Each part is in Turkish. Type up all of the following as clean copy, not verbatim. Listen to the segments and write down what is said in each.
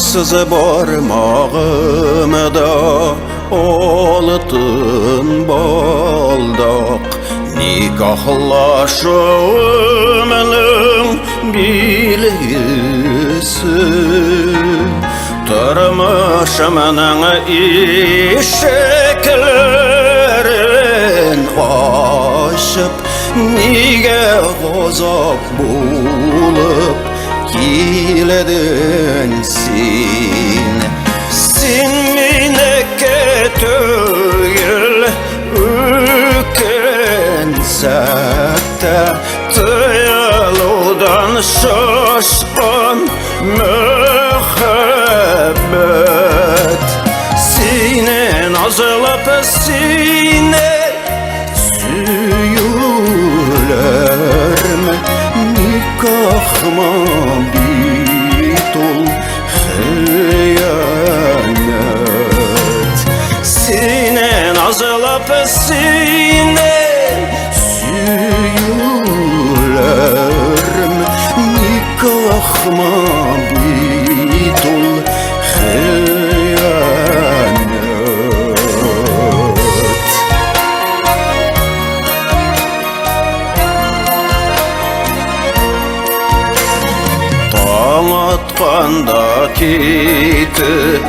Sız barmağımda altın baldak, nikahlaşımının bilgisi. Turmuşumның işeklerin aşıp, nige gazap bulup kiledin sen mineke tüyül ükensakta, tıyılıdan şaşkın mühebbet. Sine nazılıp sine süyülerme, nikahıma bit ol hıyanet. Sine nazılıp sine süyülerme, nikahıma bit ol hıyanet. Atqanda ketip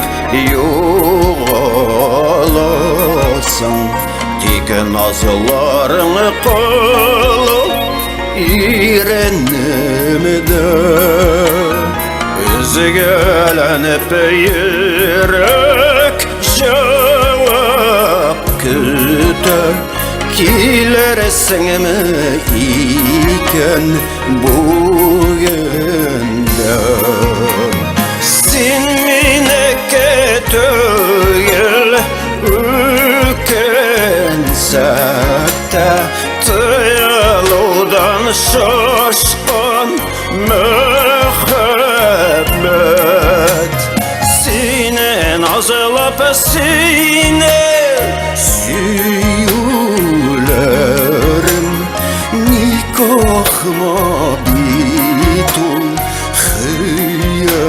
yo'qolasan, degan nazlarını qilib irenimda. O'zigalanib yurak javob kutar, kelarsanmi ekan bugunda. Sen mineke tüyül ükensakta, tıyılıdan şaşkın mühebbet. Sine nazılıp sine süyülerim, nikahıma bit ol hıyanet.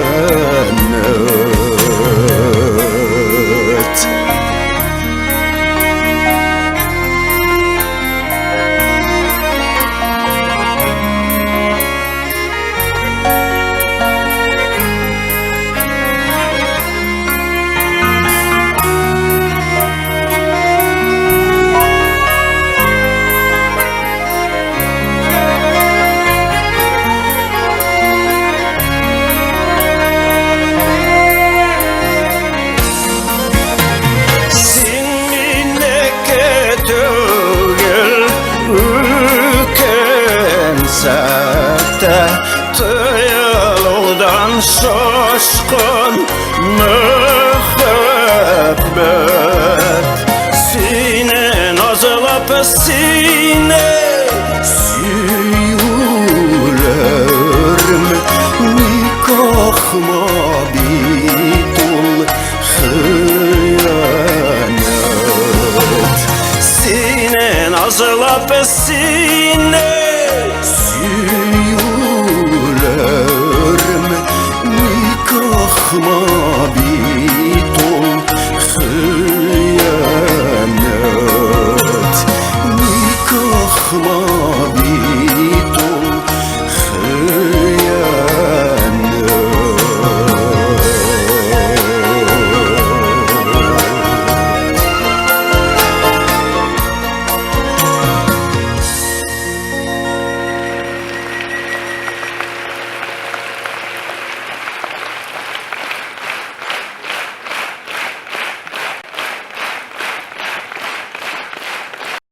Tıyılıdan şaşkın mühebbet. Sine nazılıp sine süyülerim, nikahıma bit ol hıyanet. Sine nazılıp sine